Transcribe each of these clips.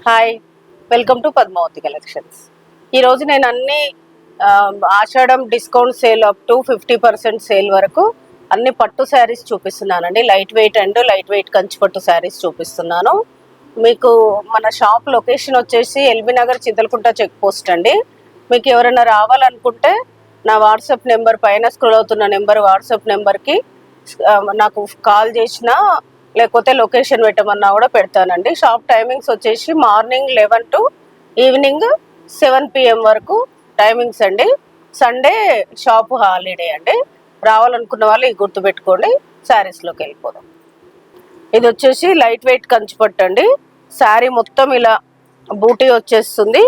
Hi, welcome to Padmavathi collections. ఈరోజు నేను అన్ని ఆషాఢం discount sale up to 50% sale వరకు అన్ని పట్టు శారీస్ చూపిస్తున్నానండి. లైట్ వెయిట్ కంచిపట్టు శారీస్ చూపిస్తున్నాను. మీకు మన షాప్ లొకేషన్ వచ్చేసి ఎల్బీ నగర్ చింతలకుంట చెక్ పోస్ట్ అండి. మీకు ఎవరైనా రావాలనుకుంటే నా వాట్సాప్ నెంబర్ పైన స్క్రోల్ అవుతున్న వాట్సాప్ నెంబర్కి నాకు కాల్ చేసినా లేకపోతే లొకేషన్ పెట్టమన్నా కూడా పెడతానండి. షాప్ టైమింగ్స్ వచ్చేసి మార్నింగ్ 11 to ఈవినింగ్ 7 PM వరకు టైమింగ్స్ అండి. సండే షాప్ హాలిడే అండి. రావాలనుకున్న వాళ్ళు ఈ గుర్తుపెట్టుకోండి. శారీస్లోకి వెళ్ళిపోదాం. ఇది వచ్చేసి లైట్ వెయిట్ కంచిపట్టు అండి. శారీ మొత్తం ఇలా బూటీ వచ్చేస్తుంది.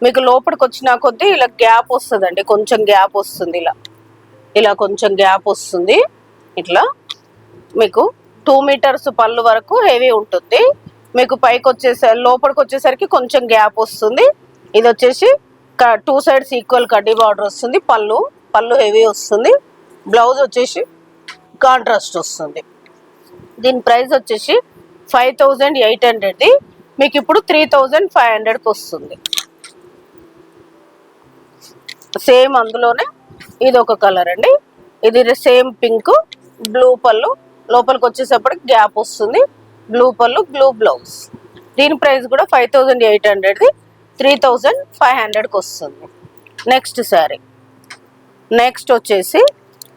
మీకు లోపలికి వచ్చిన కొద్దీ ఇలా గ్యాప్ వస్తుందండి, కొంచెం గ్యాప్ వస్తుంది. ఇలా కొంచెం గ్యాప్ వస్తుంది. ఇట్లా మీకు 2 meters పళ్ళు వరకు హెవీ ఉంటుంది. మీకు పైకి లోపలికి వచ్చేసరికి కొంచెం గ్యాప్ వస్తుంది. ఇది వచ్చేసి 2 sides ఈక్వల్ కడ్డీ బార్డర్ వస్తుంది. పళ్ళు హెవీ వస్తుంది. బ్లౌజ్ వచ్చేసి కాంట్రాస్ట్ వస్తుంది. దీని ప్రైస్ వచ్చేసి 5800. మీకు ఇప్పుడు 3500కి వస్తుంది. సేమ్ అందులోనే ఇది ఒక కలర్ అండి. ఇది సేమ్ పింక్, బ్లూ పళ్ళు, లోపలికి వచ్చేసప్పటికి గ్యాప్ వస్తుంది. బ్లూ పళ్ళు, బ్లూ బ్లౌజ్. దీని ప్రైస్ కూడా 5800, 3500కి వస్తుంది. నెక్స్ట్ శారీ. నెక్స్ట్ వచ్చేసి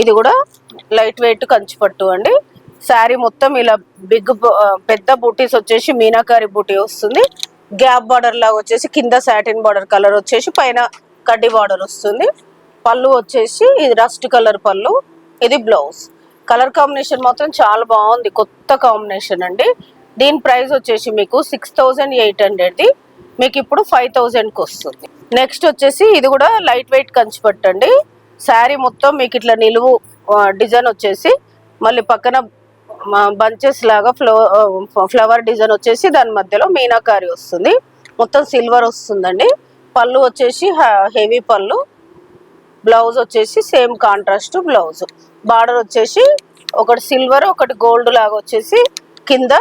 ఇది కూడా లైట్ వెయిట్ కంచిపట్టు అండి. శారీ మొత్తం ఇలా పెద్ద బూటీస్ వచ్చేసి మీనాకారి బూటీ వస్తుంది. గ్యాప్ బార్డర్ లాగా వచ్చేసి కింద సాటిన్ బార్డర్ కలర్ వచ్చేసి పైన కడ్డీ బార్డర్ వస్తుంది. పళ్ళు వచ్చేసి ఇది రస్ట్ కలర్ పళ్ళు, ఇది బ్లౌజ్. కలర్ కాంబినేషన్ మాత్రం చాలా బాగుంది, కొత్త కాంబినేషన్ అండి. దీని ప్రైస్ వచ్చేసి మీకు 6800, మీకు ఇప్పుడు 5000కి వస్తుంది. నెక్స్ట్ వచ్చేసి ఇది కూడా లైట్ వెయిట్ కంచిపట్టు అండి. శారీ మొత్తం మీకు ఇట్లా నిలువు డిజైన్ వచ్చేసి మళ్ళీ పక్కన బంచెస్ లాగా ఫ్లవర్ డిజైన్ వచ్చేసి దాని మధ్యలో మీనాకారి వస్తుంది. మొత్తం సిల్వర్ వస్తుందండి. పళ్ళు వచ్చేసి హెవీ పళ్ళు, బ్లౌజ్ వచ్చేసి సేమ్ కాంట్రాస్ట్ బ్లౌజ్. బార్డర్ వచ్చేసి ఒకటి సిల్వర్ ఒకటి గోల్డ్ లాగా వచ్చేసి కింద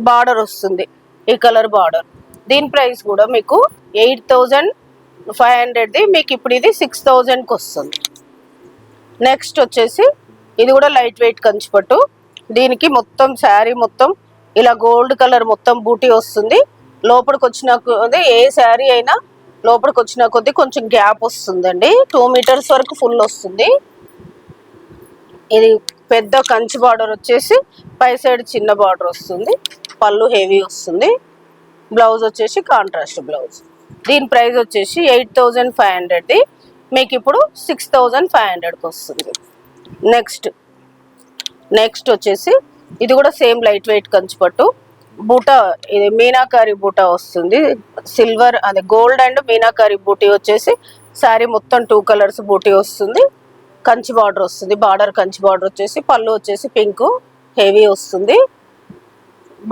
బార్డర్ వస్తుంది, ఈ కలర్ బార్డర్. దీని ప్రైస్ కూడా మీకు 8500, మీకు ఇప్పుడు ఇది 6000కి వస్తుంది. నెక్స్ట్ వచ్చేసి ఇది కూడా లైట్ వెయిట్ కంచిపట్టు. దీనికి మొత్తం శారీ మొత్తం ఇలా గోల్డ్ కలర్ మొత్తం బూటీ వస్తుంది. లోపలికి వచ్చిన కొద్దీ ఏ శారీ అయినా లోపలికి వచ్చిన కొద్దీ కొంచెం గ్యాప్ వస్తుందండి. 2 meters వరకు ఫుల్ వస్తుంది. ఇది పెద్ద కంచి బార్డర్ వచ్చేసి పై సైడ్ చిన్న బార్డర్ వస్తుంది. పళ్ళు హెవీ వస్తుంది. బ్లౌజ్ వచ్చేసి కాంట్రాస్ట్ బ్లౌజ్. దీని ప్రైస్ వచ్చేసి 8500, మీకు ఇప్పుడు 6500కి వస్తుంది. నెక్స్ట్ వచ్చేసి ఇది కూడా సేమ్ లైట్ వెయిట్ కంచిపట్టు. బూటా ఇది మీనాకారి బూటా వస్తుంది. సిల్వర్ అదే గోల్డ్ అండ్ మీనాకారి బూటీ వచ్చేసి శారీ మొత్తం 2 colors బూటీ వస్తుంది. కంచి బార్డర్ వస్తుంది. బార్డర్ కంచి బార్డర్ వచ్చేసి పళ్ళు వచ్చేసి పింక్ హెవీ వస్తుంది.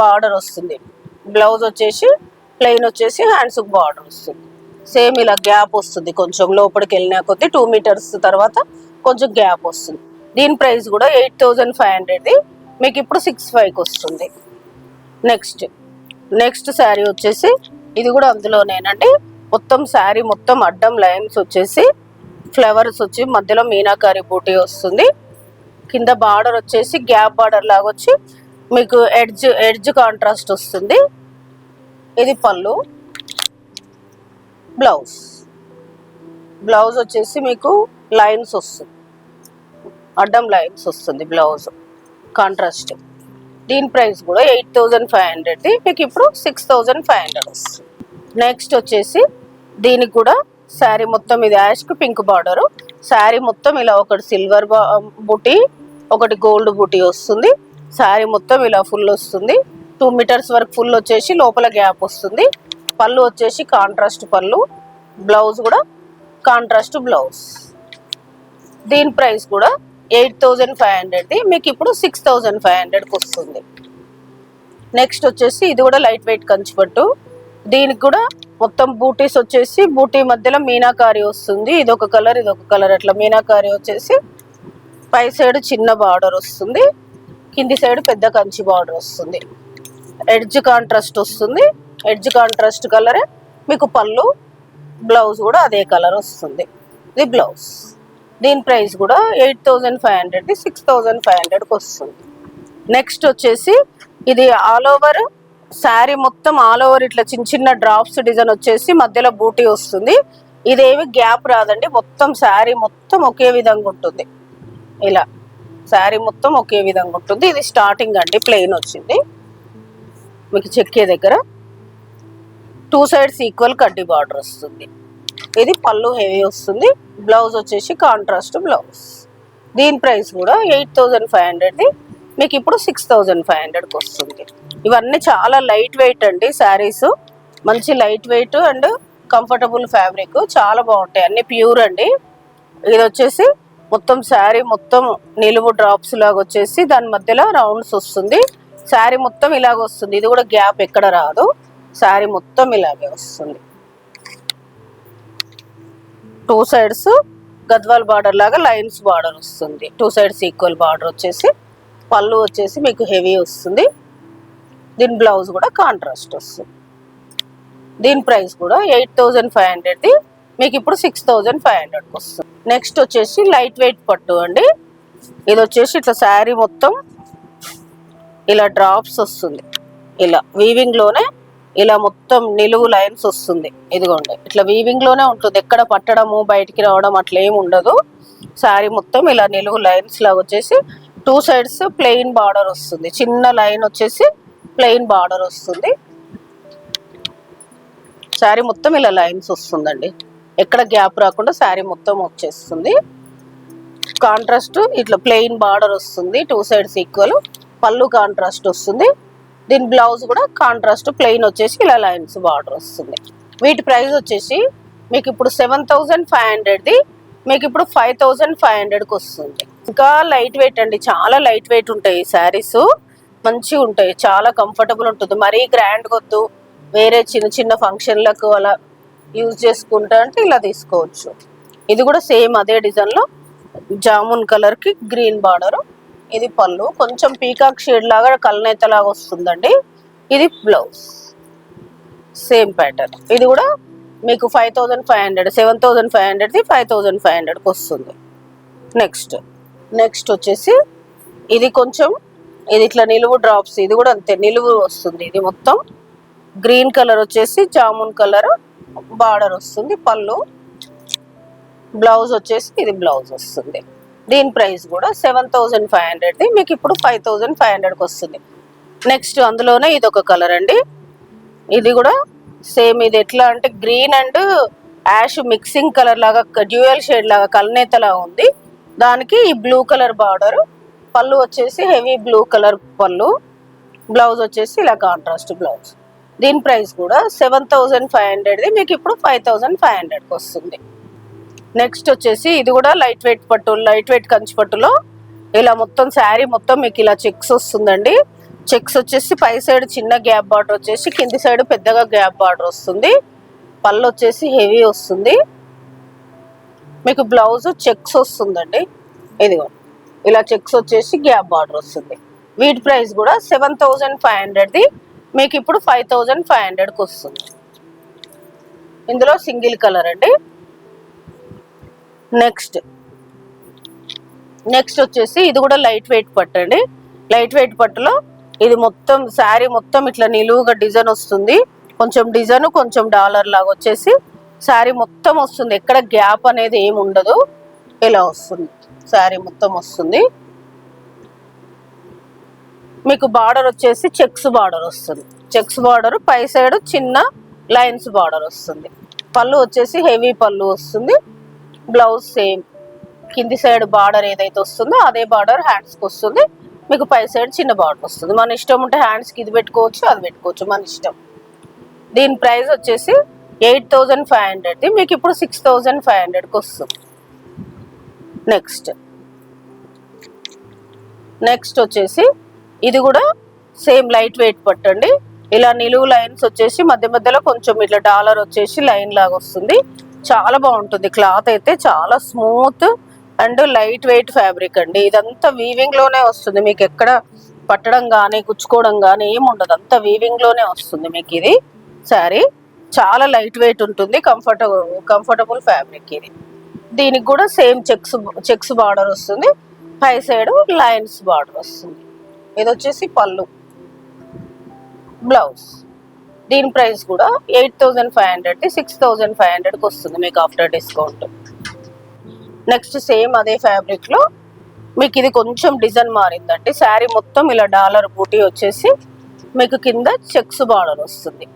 బార్డర్ వస్తుంది. బ్లౌజ్ వచ్చేసి ప్లెయిన్ వచ్చేసి హ్యాండ్స్కి బార్డర్ వస్తుంది. సేమ్ ఇలా గ్యాప్ వస్తుంది, కొంచెం లోపలికి వెళ్ళిన కొద్దీ 2 meters తర్వాత కొంచెం గ్యాప్ వస్తుంది. దీని ప్రైస్ కూడా 8500, మీకు ఇప్పుడు 65కి వస్తుంది. నెక్స్ట్ శారీ వచ్చేసి ఇది కూడా అందులోనేనండి. మొత్తం శారీ మొత్తం అడ్డం లైన్స్ వచ్చేసి ఫ్లవర్స్ వచ్చి మధ్యలో మీనాకారి బూటీ వస్తుంది. కింద బార్డర్ వచ్చేసి గ్యాప్ బార్డర్ లాగా వచ్చి మీకు ఎడ్జ్ కాంట్రాస్ట్ వస్తుంది. ఇది పళ్ళు, బ్లౌజ్ వచ్చేసి మీకు లైన్స్ వస్తుంది, అడ్డం లైన్స్ వస్తుంది బ్లౌజ్ కాంట్రాస్ట్. దీని ప్రైస్ కూడా 8500, మీకు ఇప్పుడు 6500 వస్తుంది. నెక్స్ట్ వచ్చేసి దీనికి కూడా శారీ మొత్తం ఇది యాష్కి పింక్ బార్డరు. శారీ మొత్తం ఇలా ఒకటి సిల్వర్ బూటీ ఒకటి గోల్డ్ బూటీ వస్తుంది. శారీ మొత్తం ఇలా ఫుల్ వస్తుంది. 2 meters వరకు ఫుల్ వచ్చేసి లోపల గ్యాప్ వస్తుంది. పళ్ళు వచ్చేసి కాంట్రాస్ట్ పళ్ళు, బ్లౌజ్ కూడా కాంట్రాస్ట్ బ్లౌజ్. దీని ప్రైస్ కూడా 8500, మీకు ఇప్పుడు 6500కి వస్తుంది. నెక్స్ట్ వచ్చేసి ఇది కూడా లైట్ వెయిట్ కంచిపట్టు. దీనికి కూడా మొత్తం బూటీస్ వచ్చేసి బూటీ మధ్యలో మీనాకారి వస్తుంది. ఇదొక కలర్ ఇదొక కలర్ అట్లా మీనాకారి వచ్చేసి పై సైడ్ చిన్న బార్డర్ వస్తుంది, కింది సైడ్ పెద్ద కంచి బార్డర్ వస్తుంది. ఎడ్జ్ కాంట్రాస్ట్ వస్తుంది, ఎడ్జ్ కాంట్రాస్ట్ కలరే మీకు పళ్ళు, బ్లౌజ్ కూడా అదే కలర్ వస్తుంది. ఇది బ్లౌజ్. దీని ప్రైస్ కూడా 8500, 6500కి వస్తుంది. నెక్స్ట్ వచ్చేసి ఇది ఆల్ ఓవర్ శారీ మొత్తం ఆల్ ఓవర్ ఇట్లా చిన్న చిన్న డ్రాప్స్ డిజైన్ వచ్చేసి మధ్యలో బూటీ వస్తుంది. ఇదేమి గ్యాప్ రాదండి, మొత్తం శారీ మొత్తం ఒకే విధంగా ఉంటుంది. ఇలా శారీ మొత్తం ఒకే విధంగా ఉంటుంది. ఇది స్టార్టింగ్ అండి, ప్లెయిన్ వచ్చింది. మీకు చెక్కే దగ్గర 2 sides ఈక్వల్ కడ్డీ బార్డర్ వస్తుంది. ఇది పళ్ళు హెవీ వస్తుంది. బ్లౌజ్ వచ్చేసి కాంట్రాస్ట్ బ్లౌజ్. దీని ప్రైస్ కూడా 8500, మీకు ఇప్పుడు 6500కి వస్తుంది. ఇవన్నీ చాలా లైట్ వెయిట్ అండి శారీస్, మంచి light weight and comfortable fabric, చాలా బాగుంటాయి. అన్ని ప్యూర్ అండి. ఇది వచ్చేసి మొత్తం శారీ మొత్తం నిలువు డ్రాప్స్ లాగా వచ్చేసి దాని మధ్యలో రౌండ్స్ వస్తుంది. శారీ మొత్తం ఇలాగ వస్తుంది. ఇది కూడా గ్యాప్ ఎక్కడ రాదు, శారీ మొత్తం ఇలాగే వస్తుంది. 2 sides గద్వాల్ బార్డర్ లాగా లైన్స్ బార్డర్ వస్తుంది. 2 sides ఈక్వల్ బార్డర్ వచ్చేసి పళ్ళు వచ్చేసి మీకు హెవీ వస్తుంది. దీని బ్లౌజ్ కూడా కాంట్రాస్ట్ వస్తుంది. దీని ప్రైస్ కూడా 8500, మీకు ఇప్పుడు 6500కి వస్తుంది. నెక్స్ట్ వచ్చేసి లైట్ వెయిట్ పట్టు అండి. ఇది వచ్చేసి ఇట్లా శారీ మొత్తం ఇలా డ్రాప్స్ వస్తుంది. ఇలా వీవింగ్ లోనే ఇలా మొత్తం నిలువు లైన్స్ వస్తుంది. ఇదిగోండి ఇట్లా వీవింగ్ లోనే ఉంటుంది, ఎక్కడ పట్టడము బయటికి రావడం అట్లా ఏమి ఉండదు. శారీ మొత్తం ఇలా నిలువు లైన్స్ లాగా వచ్చేసి 2 sides ప్లెయిన్ బార్డర్ వస్తుంది. చిన్న లైన్ వచ్చేసి ప్లెయిన్ బార్డర్ వస్తుంది. శారీ మొత్తం ఇలా లైన్స్ వస్తుందండి, ఎక్కడ గ్యాప్ రాకుండా శారీ మొత్తం వచ్చేస్తుంది. కాంట్రాస్ట్ ఇట్లా ప్లెయిన్ బార్డర్ వస్తుంది. 2 sides ఈక్వల్ పళ్ళు కాంట్రాస్ట్ వస్తుంది. దీని బ్లౌజ్ కూడా కాంట్రాస్ట్ ప్లెయిన్ వచ్చేసి ఇలా లైన్స్ బార్డర్ వస్తుంది. వీటి ప్రైస్ వచ్చేసి మీకు ఇప్పుడు 7500, మీకు ఇప్పుడు 5500కి వస్తుంది. ఇంకా లైట్ వెయిట్ అండి, చాలా లైట్ వెయిట్ ఉంటాయి శారీస్, మంచిగా ఉంటాయి, చాలా కంఫర్టబుల్ ఉంటుంది. మరీ గ్రాండ్గా వద్దు, వేరే చిన్న చిన్న ఫంక్షన్లకు అలా యూజ్ చేసుకుంటా అంటే ఇలా తీసుకోవచ్చు. ఇది కూడా సేమ్ అదే డిజైన్లో జామున్ కలర్కి గ్రీన్ బార్డర్. ఇది పళ్ళు కొంచెం పీకాక్ షేడ్ లాగా కలనేత లాగా వస్తుందండి. ఇది బ్లౌజ్ సేమ్ ప్యాటర్న్. ఇది కూడా మీకు 5500, 7500ది 5500కి వస్తుంది. నెక్స్ట్ వచ్చేసి ఇది కొంచెం ఇది ఇట్లా నిలువు డ్రాప్స్, ఇది కూడా అంతే నిలువు వస్తుంది. ఇది మొత్తం గ్రీన్ కలర్ వచ్చేసి జామున్ కలర్ బార్డర్ వస్తుంది. పళ్ళు, బ్లౌజ్ వచ్చేసి ఇది బ్లౌజ్ వస్తుంది. దీని ప్రైస్ కూడా 7500, మీకు ఇప్పుడు 5500కి వస్తుంది. నెక్స్ట్ అందులోనే ఇది ఒక కలర్ అండి. ఇది కూడా సేమ్, ఇది ఎట్లా అంటే green and ash mixing colour లాగా డ్యూయల్ షేడ్ లాగా కలనేత లాగా ఉంది. దానికి ఈ బ్లూ కలర్ బార్డర్, పళ్ళు వచ్చేసి హెవీ బ్లూ కలర్ పళ్ళు, బ్లౌజ్ వచ్చేసి ఇలా కాంట్రాస్ట్ బ్లౌజ్. దీని ప్రైస్ కూడా 7500, మీకు ఇప్పుడు 5500కి వస్తుంది. నెక్స్ట్ వచ్చేసి ఇది కూడా లైట్ వెయిట్ పట్టు, లైట్ వెయిట్ కంచి పట్టులో ఇలా మొత్తం శారీ మొత్తం మీకు ఇలా చెక్స్ వస్తుందండి. చెక్స్ వచ్చేసి పై సైడ్ చిన్న గ్యాప్ బార్డర్ వచ్చేసి కింది సైడ్ పెద్దగా గ్యాప్ బార్డర్ వస్తుంది. పళ్ళు వచ్చేసి హెవీ వస్తుంది. మీకు బ్లౌజ్ చెక్స్ వస్తుందండి. ఇదిగో ఇలా చెక్స్ వచ్చేసి గ్యాప్ బార్డర్ వస్తుంది. వీటి ప్రైస్ కూడా 7500, మీకు ఇప్పుడు 5500కి వస్తుంది. ఇందులో సింగిల్ కలర్ అండి. నెక్స్ట్ వచ్చేసి ఇది కూడా లైట్ వెయిట్ పట్టు అండి. లైట్ వెయిట్ పట్టులో ఇది మొత్తం శారీ మొత్తం ఇట్లా నిలువుగా డిజైన్ వస్తుంది. కొంచెం డిజైన్ కొంచెం డాలర్ లాగా వచ్చేసి శారీ మొత్తం వస్తుంది, ఎక్కడ గ్యాప్ అనేది ఏమి ఉండదు. ఇలా వస్తుంది శారీ మొత్తం వస్తుంది. మీకు బార్డర్ వచ్చేసి చెక్స్ బార్డర్ వస్తుంది. చెక్స్ బార్డర్ పై సైడ్ చిన్న లైన్స్ బార్డర్ వస్తుంది. పళ్ళు వచ్చేసి హెవీ పళ్ళు వస్తుంది. బ్లౌజ్ సేమ్ కింది సైడ్ బార్డర్ ఏదైతే వస్తుందో అదే బార్డర్ హ్యాండ్స్కి వస్తుంది. మీకు పై సైడ్ చిన్న బార్డర్ వస్తుంది. మన ఇష్టం ఉంటే హ్యాండ్స్కి ఇది పెట్టుకోవచ్చు, అది పెట్టుకోవచ్చు, మన ఇష్టం. దీని ప్రైస్ వచ్చేసి 8500, మీకు ఇప్పుడు 6500కి వస్తుంది. నెక్స్ట్ వచ్చేసి ఇది కూడా సేమ్ లైట్ వెయిట్ పట్టండి. ఇలా నిలువు లైన్స్ వచ్చేసి మధ్య మధ్యలో కొంచెం ఇట్లా డాలర్ వచ్చేసి లైన్ లాగా వస్తుంది. చాలా బాగుంటుంది. క్లాత్ అయితే చాలా smooth and light weight fabric అండి. ఇదంతా వీవింగ్ లోనే వస్తుంది, మీకు ఎక్కడ పట్టడం కానీ కుచ్చుకోవడం కానీ ఏమి ఉండదు, అంతా వీవింగ్ లోనే వస్తుంది మీకు ఇది. శారీ చాలా లైట్ వెయిట్ ఉంటుంది, కంఫర్టబుల్ ఫ్యాబ్రిక్ ఇది. దీనికి కూడా సేమ్ చెక్స్ బార్డర్ వస్తుంది, పై సైడ్ లైన్స్ బార్డర్ వస్తుంది. ఇది వచ్చేసి పళ్ళు, బ్లౌజ్. దీని ప్రైస్ కూడా 8500 6500కి వస్తుంది మీకు ఆఫ్టర్ డిస్కౌంట్. నెక్స్ట్ సేమ్ అదే ఫ్యాబ్రిక్ లో మీకు ఇది కొంచెం డిజైన్ మారిందండి. శారీ మొత్తం ఇలా డాలర్ బూటీ వచ్చేసి మీకు కింద చెక్స్ బార్డర్ వస్తుంది,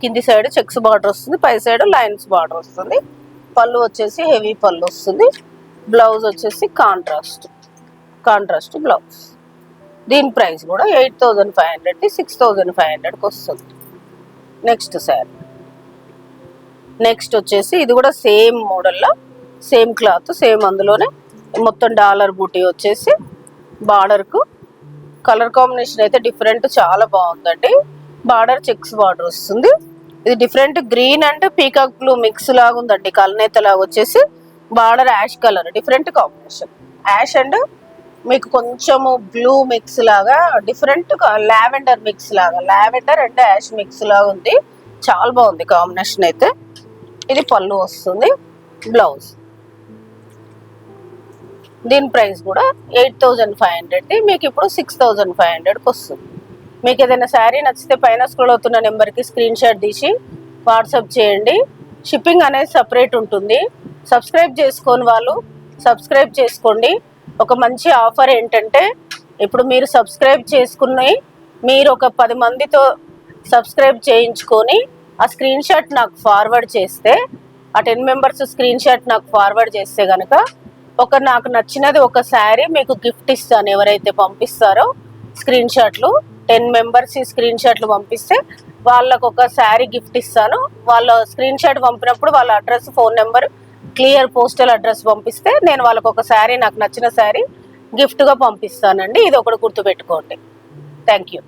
కింది సైడ్ చెక్స్ బార్డర్ వస్తుంది, పై సైడ్ లైన్స్ బార్డర్ వస్తుంది. పళ్ళు వచ్చేసి హెవీ పళ్ళు వస్తుంది, బ్లౌజ్ వచ్చేసి కాంట్రాస్ట్ బ్లౌజ్. దీని ప్రైస్ కూడా 8500 6500కి వస్తుంది. నెక్స్ట్ శారీ, నెక్స్ట్ వచ్చేసి ఇది కూడా సేమ్ మోడల్లో సేమ్ క్లాత్, సేమ్ అందులోనే మొత్తం డాలర్ బూటీ వచ్చేసి బార్డర్కు కలర్ కాంబినేషన్ అయితే డిఫరెంట్, చాలా బాగుందండి. బార్డర్ చెక్స్ బార్డర్ వస్తుంది. ఇది different green and peacock blue mix లాగా ఉందండి, కలనేత లాగా వచ్చేసి border ash colour, different combination. Ash and మీకు కొంచెము బ్లూ మిక్స్ లాగా, డిఫరెంట్ లావెండర్ మిక్స్ లాగా, లావెండర్ అండ్ యాష్ మిక్స్ లాగా ఉంది, చాలా బాగుంది కాంబినేషన్ అయితే. ఇది పళ్ళు వస్తుంది, బ్లౌజ్. దీని ప్రైస్ కూడా 8500, మీకు ఇప్పుడు 6500కి వస్తుంది. మీకు ఏదైనా శారీ నచ్చితే పైన స్క్రోల్ అవుతున్న నెంబర్కి స్క్రీన్ షాట్ తీసి వాట్సాప్ చేయండి. షిప్పింగ్ అనేది సపరేట్ ఉంటుంది. సబ్స్క్రైబ్ చేసుకోని వాళ్ళు సబ్స్క్రైబ్ చేసుకోండి. ఒక మంచి ఆఫర్ ఏంటంటే, ఇప్పుడు మీరు సబ్స్క్రైబ్ చేసుకుని మీరు ఒక 10 మందితో సబ్స్క్రైబ్ చేయించుకొని ఆ స్క్రీన్ షాట్ నాకు ఫార్వర్డ్ చేస్తే, ఆ 10 మెంబర్స్ స్క్రీన్ షాట్ నాకు ఫార్వర్డ్ చేస్తే కనుక నాకు నచ్చినది ఒక శారీ మీకు గిఫ్ట్ ఇస్తాను. ఎవరైతే పంపిస్తారో స్క్రీన్ షాట్లు 10 మెంబర్స్ స్క్రీన్ షాట్లు పంపిస్తే వాళ్ళకు ఒక శారీ గిఫ్ట్ ఇస్తాను. వాళ్ళ స్క్రీన్ షాట్ పంపినప్పుడు వాళ్ళ address, phone number, clear postal address పంపిస్తే నేను వాళ్ళకు ఒక శారీ, నాకు నచ్చిన శారీ గిఫ్ట్గా పంపిస్తానండి. ఇది ఒకటి గుర్తుపెట్టుకోండి. Thank you.